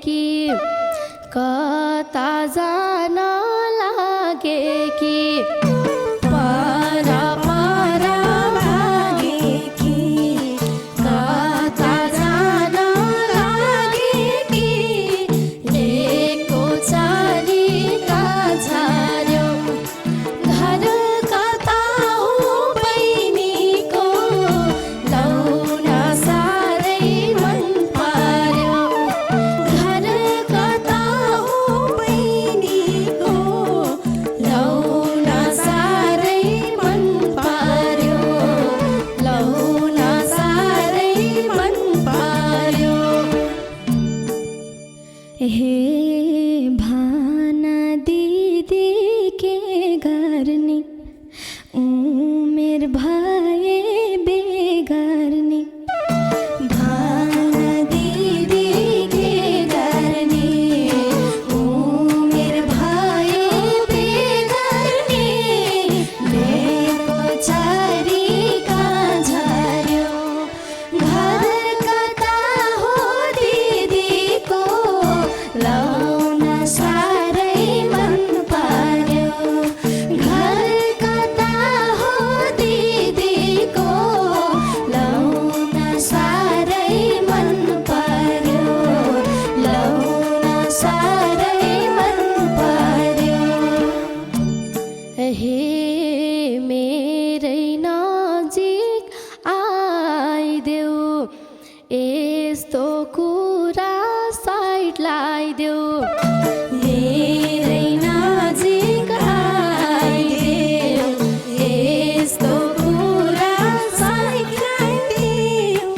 कि कता जान लागे कि पर पर भागे कि कता जान लागे कि लेको चारीका झार्यो घर कता हो बहिनीको लाउन साह्रै मन पर्यो घर कता हो बहिनीको लाउन साह्रै मन पर्यो लाउन साह्रै मन पर्यो हे भान दिदी के गर्ने उमेर भए बेगर्ने भान दिदी के गर्ने उमेर भए बेगर्ने लेको चारीका झर्यो घर कता हो दिदीको लाउन साह्रै मन पर्यो घर कता हो दिदीको लाउन साह्रै मन पर्यो लाउन साह्रै मन पर्यो हे मेरै नजिक आइदेऊ यस्तो कुरा साइड लाइदेऊ मेरै नजिक आइदेऊ यस्तो कुरा साइड लाइदेऊ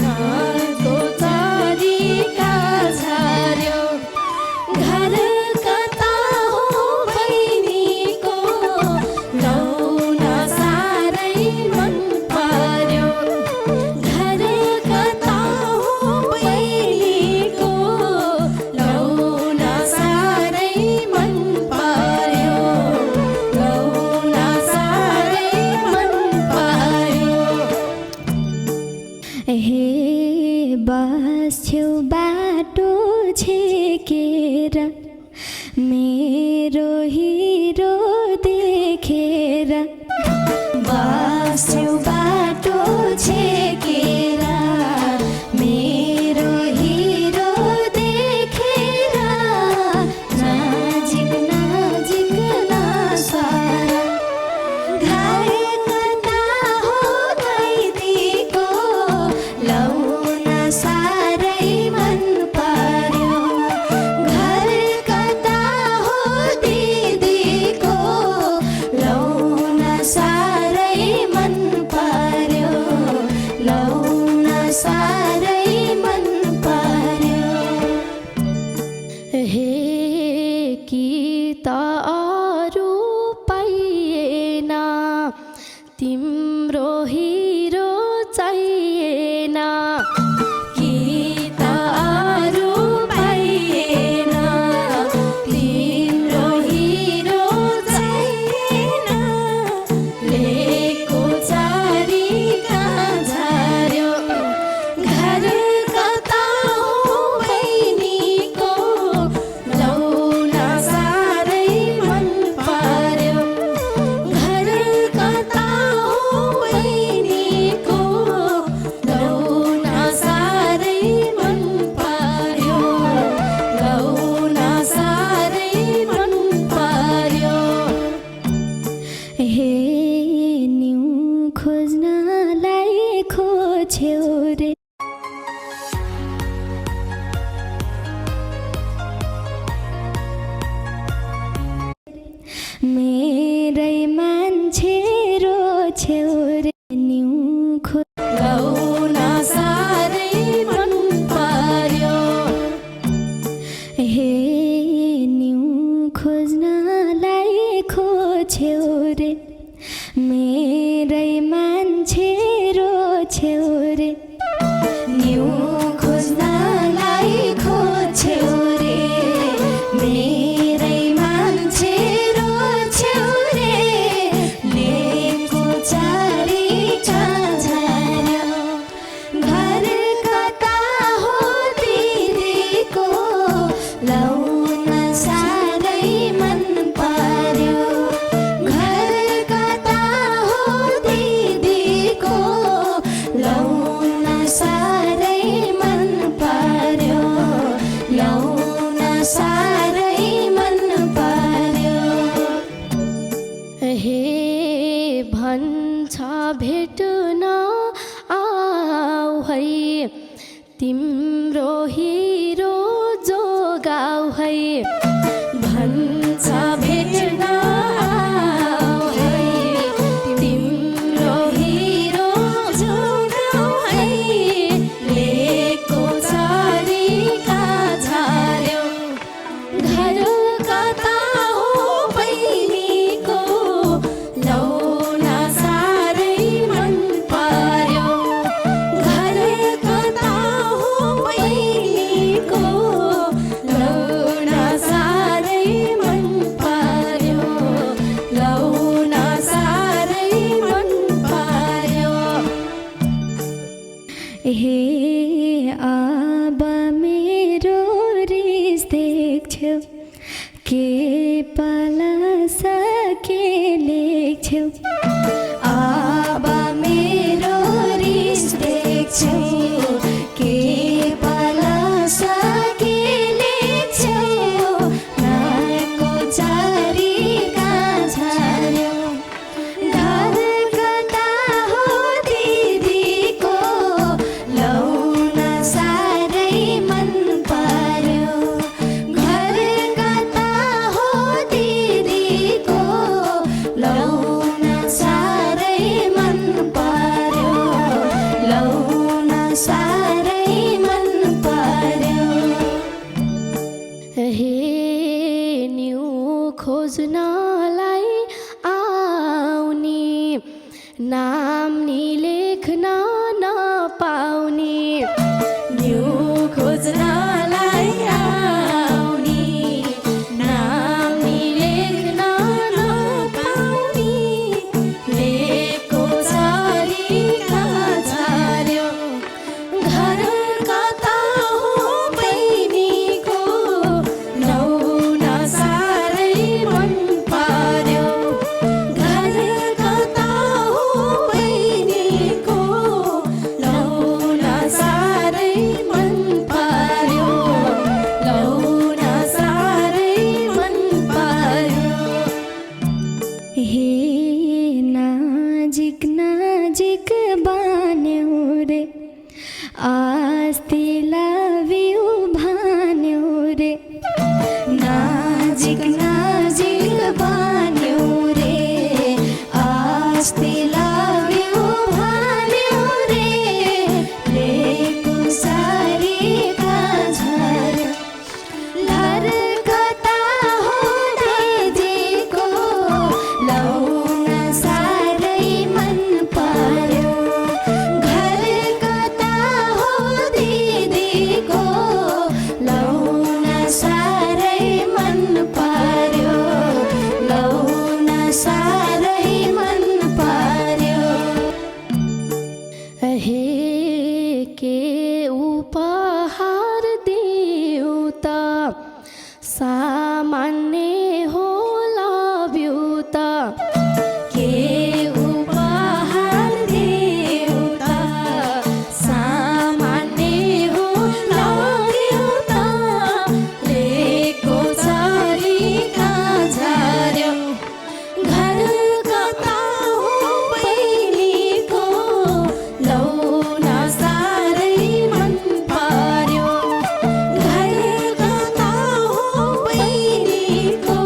घरको चारीका झार्यो घर कता हो बहिनीको लाउन साह्रै मन पर्यो घर कता हो बहिनीको लाउन साह्रै मन पर्यो लाउन साह्रै मन पर्यो हे बस्छौ बाटो छेकेर मेरो हिरो देखेर बस्छौ बाटो छेकेर मेरो हिरो देखेर नजिक नजिक नसर घर कता हो दिदीको लाउन साह्रै मन पर्यो घर कता हो दिदीको लाउन साह्रै मन पर्यो लाउन साह्रै मन पर्यो हे कि त अरू पाइएन तिम्रो हिरो चाहिएन कि त अरू पाइएन तिम्रो हिरो चाहिएन लेको चारीका झार्यो घर कता हो बहिनीको लाउन साह्रै मन तिम्रो हिरो जो गाउँ है भन्छ भेट्न आऊ है तिम्रो हिरो जो गाउँ है लेको छरीका झार्यो घर कता हो बहिनीको लौन साह्रै मन पर्यो घर कता हो बहिनीको लौन साह्रै मन पर्यो लौन साह्रै मन पर्यो हे अब मेरो रिस देख्छौ के पलास के लेख्छौ अब मेरो रिस देख्छौ के पलास के लेख्छौ नाको छरीका झार्यो घर कता हो दिदीको लौन साह्रै मन पर्यो घर कता हो दिदीको लौन साह्रै मन पर्यो लौन साह्रै मन पर्यो हे न्यु खोज्नलाई आउने नाम नि लेख्न नपाउने न्यु खोज्नलाई आउने नाम नि लेख्न नपाउने लेको छरीका झार्यो घर कता हो बहिनीको लौन साह्रै मन पर्यो घर कता हो बहिनीको लौन साह्रै मन पर्यो लौन साह्रै मन पर्यो हे नाजिक नाजिक बान्यौ रे अस्ति लभ यु भन्यौ रे नाजिक नाजिक बान्यौ रे अस्ति लभ यु भन्यौ रे लेको छरीका झार्यो घर कता हो दिदीको लौन साह्रै मन पर्यो घर कता हो दिदीको लौन साह्रै मन पर्यो लौन साह्रै मन पर्यो हे के उपहार दिउ त सामान्य होला बिउ त के उपहार दिउ त सामान्य होला बिउ त लेको छरीका झार्यो घर कता हो बहिनीको लौन साह्रै मन पर्यो घर कता हो बहिनीको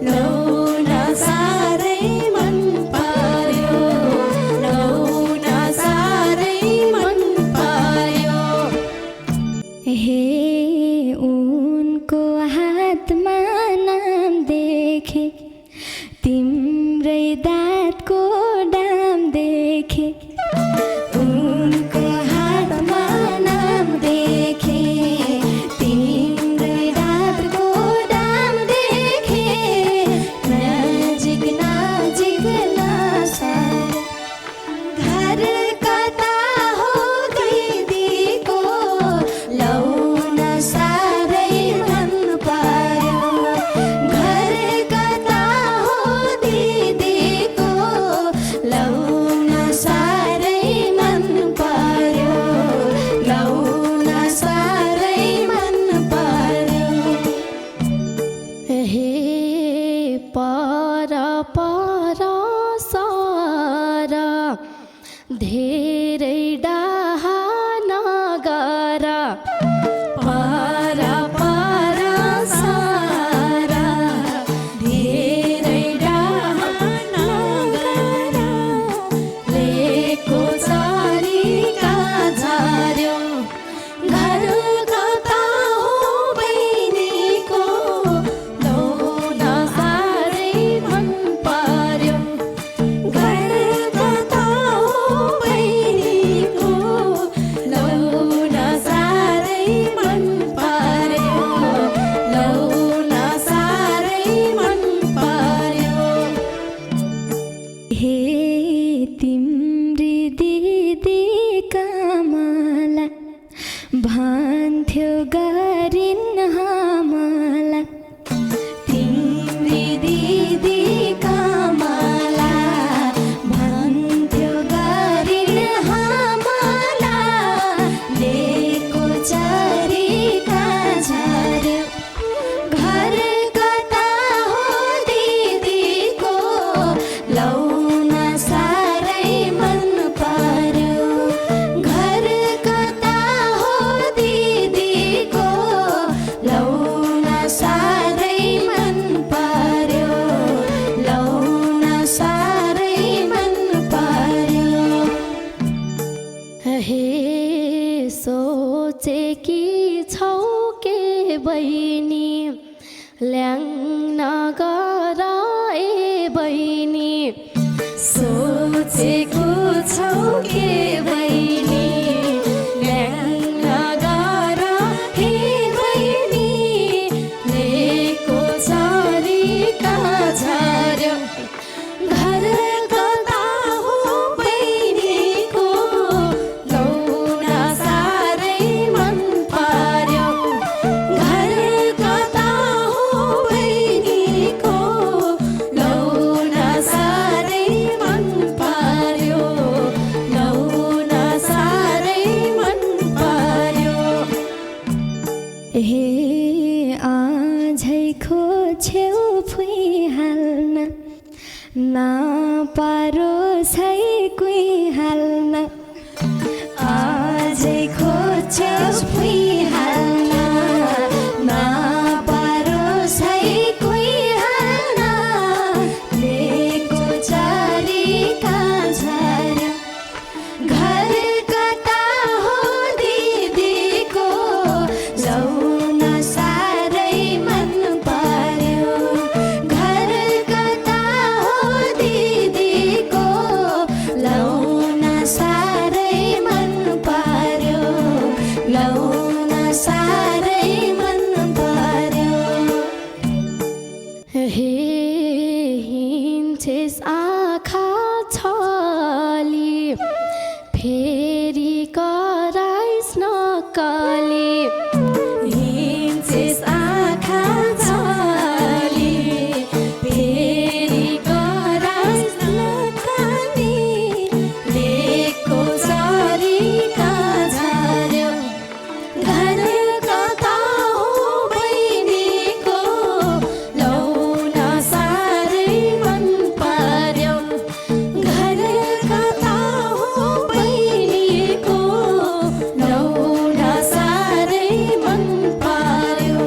लौन साह्रै मन पर्यो लौन साह्रै मन पर्यो हे उनको हातमा नाम देखे तिम्रै दाँतको डाम देखे उनको हातमा नाम देखे तिम्रै दाँतको डाम देखे नजिक नजिक नसार घर कता हो दिदीको लौन साह्रै मन पर्यो हामीलाई तिम्री दिदी कमला भन्थ्यो गरिन हामीलाई लेको चरीका झर्यो घर कता हो दिदीको लौन साह्रै मन पर्यो घर कता हो दिदीको लौन साह्रै मन पर्यो लौन साह्रै मन पर्यो हे सोचेकी छौ के बहिनी ल्याङ नगर ए बहिनी सोचेको छौ के बहिनी ल्याङ नगर हे बहिनी लेको चरीका झर्यो घर कता हो बहिनीको लौन साह्रै मन पर्यो घर कता हो बहिनीको लौन साह्रै मन पर्यो लौन साह्रै मन पर्यो हे आझै खोज्यौ फुइहाल्न नपारोसै कुइहाल्न आझै खोज्यौ फुइहाल्न नपारोसै कुइहाल्न लेको चरीका झर्यो घर कता हो दिदीको लौन साह्रै मन पर्यो घर कता हो दिदीको लौन साह्रै मन पर्यो लौन साह्रै मन पर्यो हे हिन्छेस आँखा छली फेरि कराइस नक्कली हिन्छेस आँखा छली फेरि कराइस नक्कली लेको चरीका झर्यो घर कता हो बहिनीको लौन साह्रै मन पर्यो घर कता हो बहिनीको लौन साह्रै मन पर्यो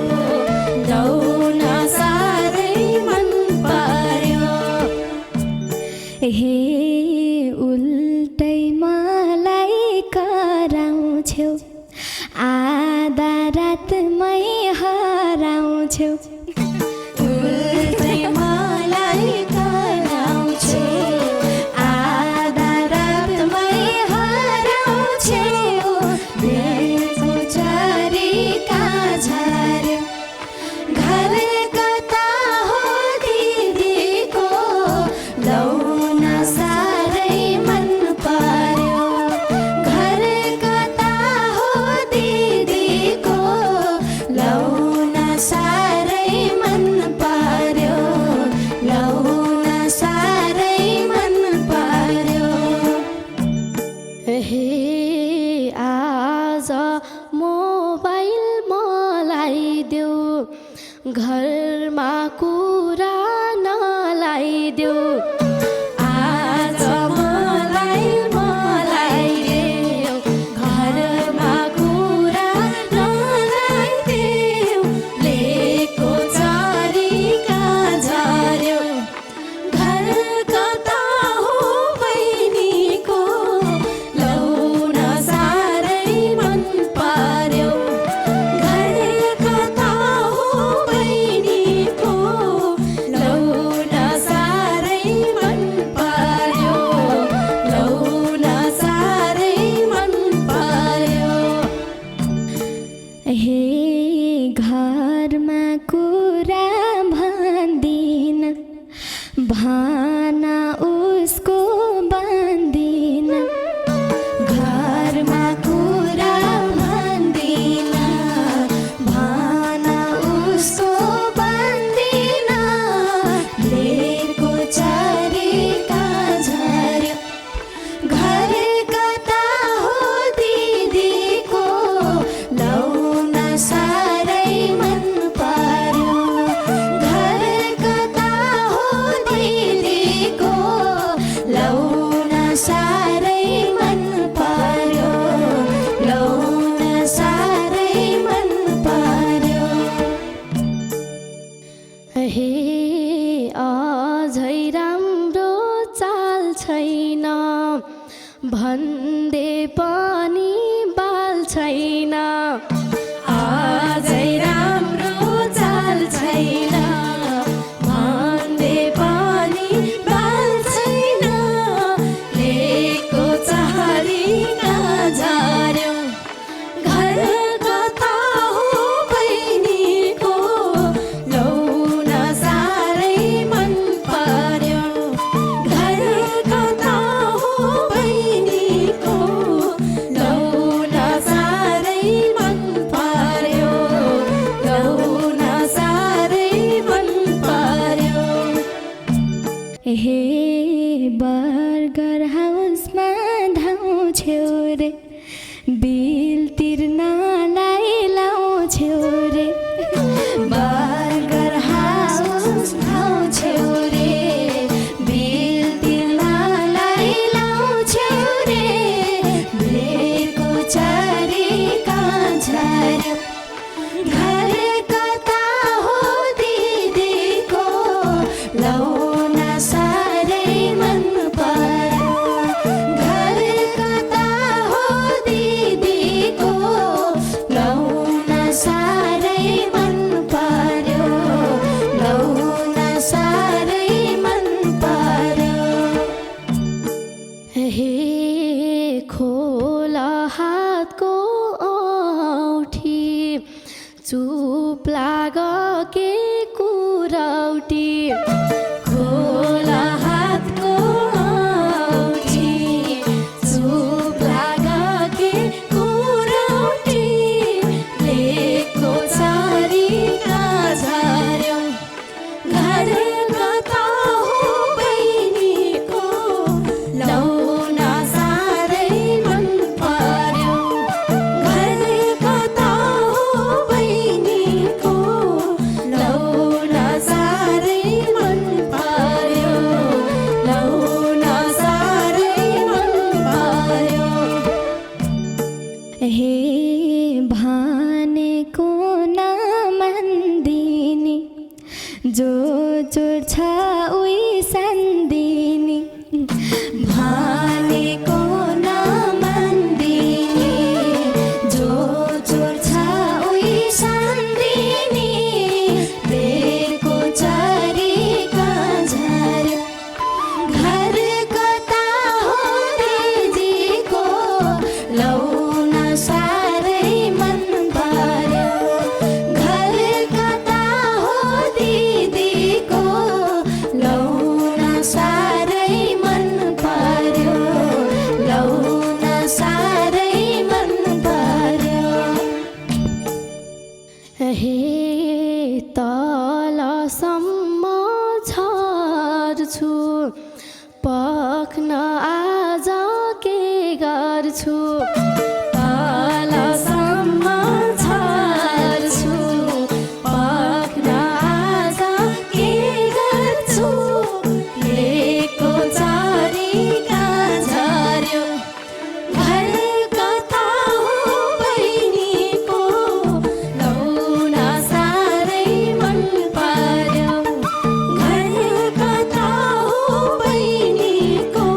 लौन साह्रै मन पर्यो हे उल्टै मलाई कराउँछौ आधा रातमै हराउँछौ उल्टै मलाई कराउँछौ आधा रातमै हराउँछौ लेको चरीका झर्यो घर कता हो दिदीको लौन साह्रै मन पर्यो घर कता हो दिदीको लौन साह्रै मन पर्यो लौन साह्रै मन पर्यो हे आज मोबाइल मलाई देऊ घरमा कुरा नलाइदेऊ आज मलाई देऊ घरमा कुरा नलाइदेऊ लेको चरीका झर्यो घर कता हो बहिनीको लौन साह्रै मन पर्यो घर कता हो बहिनीको भन्दै पनि बाल छैन आजै राम्रो चाल छैन भन्दै पनि बाल छैन लेको चारी कहाँ झर्यो घर कता हो बहिनीको लौन साह्रै मन पर्यो घर कता हो बहिनीको लौन साह्रै मन पर्यो लौन साह्रै मन पर्यो हे बर्गर हाउसमा धाउँछ्यौ रे बिल तिर्नलाई लाउँछ्यौ रे बर्गर हाउस धाउँछ्यौ रे बिल तिर्नलाई लाउँछ्यौ रे लेको चारी कहाँ झर्यो घर कता हो दिदीको लौन साह्रै मन पर्यो घर कता हो दिदीको लौन साह्रै मन पर्यो लौन साह्रै मन पर्यो हे खोला हातको औठी चुप लाग के कुरौटी खोला हातको औठी चुप लाग के कुरौटी लेको चारी कहाँ झर्यो घर कता हो बहिनीको लौन साह्रै मन पर्यो घर कता हो बहिनीको लौन साह्रै मन पर्यो लौन साह्रै मन पर्यो हे भनेको नमान्दिनी जो चोर छ उही सान्दिनी भनेको नमान्दिनी जो चोर छ उही सान्दिनी लेको चारी कहाँ झर्यो घर कता हो दिदीको लौन साह्रै मन पर्यो घर कता हो दिदीको लौन साह्रै मन पर्यो लौन साह्रै मन पर्यो हे तलसम्म झर्छु पख्न आज के गर्छु तलसम्म झर्छु पख्न आज के गर्छु लेको चारी कहाँ झर्यो घर कता हो बहिनीको लौन साह्रै मन पर्यो घर कता हो बहिनीको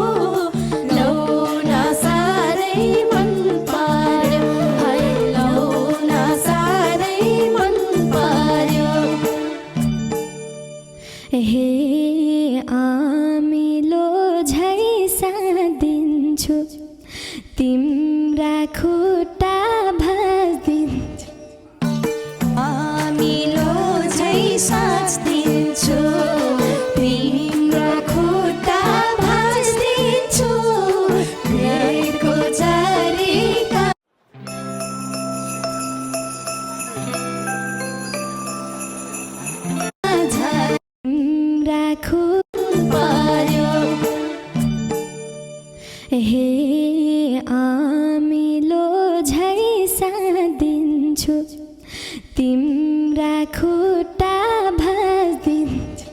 लौन साह्रै मन पर्यो है लौन साह्रै मन पर्यो हे आमिलो झै सादिन्छु तिम्रा खुट्टा भाँचिदिन्छु आमिलो झै साच्दिन्छु तिम्रो खुट्टा भाँचिदिन्छु लेको चारी तिम्रा खुट्टा पर्यो हे आमिलो झै सादिन्छु तिम्रा खुट्टा भाँचिदिन्छु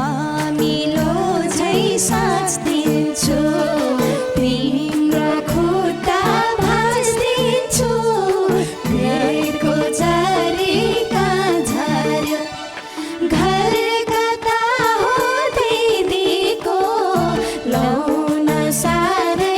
आमिलो झै साच्दिन्छु तिम्रो खुट्टा भाँचिदिन्छु लेको चारी कहाँ झर्यो घर कता हो दिदीको लौन साह्रै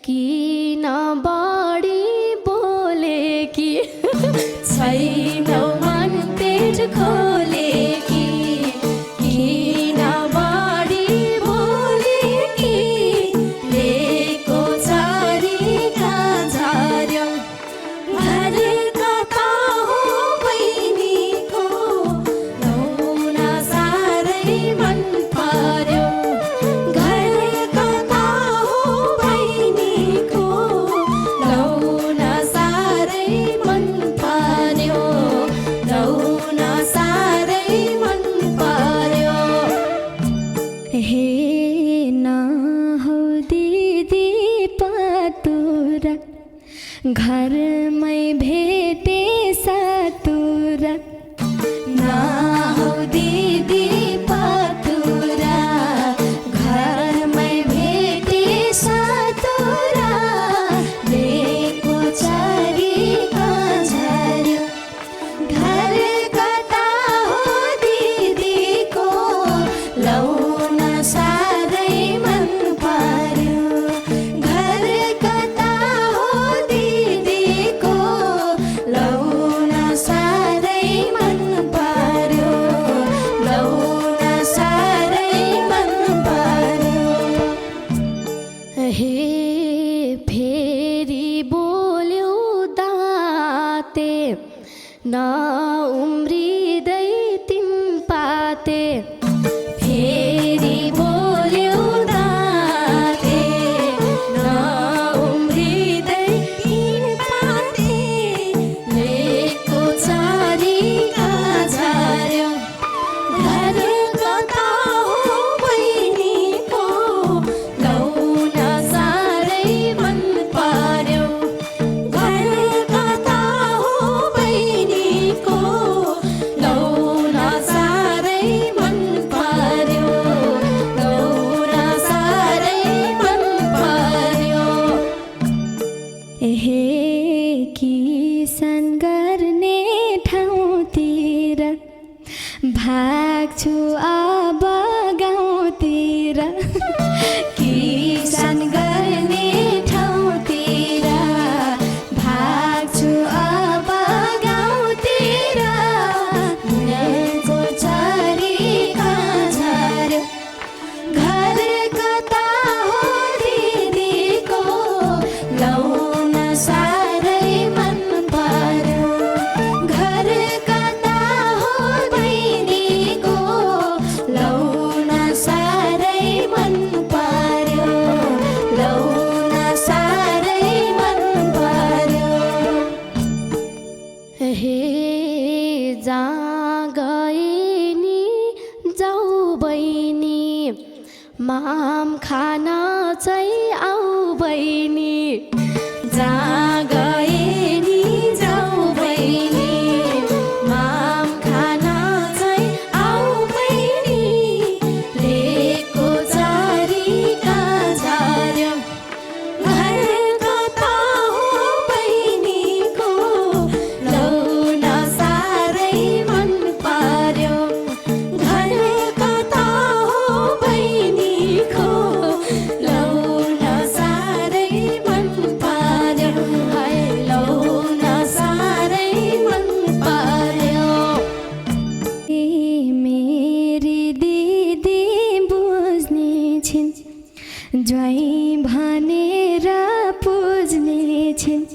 किन बढी बोले कि छैनौ मन पेट खोले कि किन बढी बोले कि लेको झरीका झर्यौ घर कता हो बहिनीको लौन साह्रै मन पर्यो घर कता हो बहिनीको लौन साह्रै मन पर्यो लौन साह्रै मन पर्यो हे नहौ दिदी पतुरा घरमै भेटे सातुरा नहौ दिदी पतुरा घरमै भेटे सातुरा लेको झरीका झर्यो घर कता हो दिदीको लौन साह्रै मन पर्यो घर कता हो दिदीको लौन साह्रै मन पर्यो लौन साह्रै मन पर्यो हे फेरि बोल्यो दाते नउम्रिँदै तिन पाते फेरि बोल्यो दाते नउम्रिँदै तिन पाते लेको झरीका झर्यो घर कता हो बहिनीको लौन साह्रै मन पर्यो घर कता हो बहिनीको लौन साह्रै मन पर्यो लौन साह्रै मन पर्यो हे किसान गर्ने ठाउँतिर भाग्छु अब गाउँतिर किसान गर्ने ठाउँतिर भाग्छु अब गाउँतिर लेको झरीका झर्यो घर कता हो दिदीको लौन साह्रै मन पर्यो घर कता हो बहिनीको लौन साह्रै मन पर्यो लौन साह्रै मन पर्यो हे जहाँ गए नि जाऊ बहिनी माम खान चाहिँ आऊ बहिनी जहाँ गए नि जाऊ बहिनी माम खान चाहिँ आऊ बहिनी लेको झरीका झर्यो घर कता हो बहिनीको लौन साह्रै मन पर्यो घर कता हो बहिनीको लौन साह्रै मन पर्यो है लौन साह्रै मन पर्यो मेरी दिदी बुझ्ने छिन् ज्वाइँ भनेर पुज्ने छिन्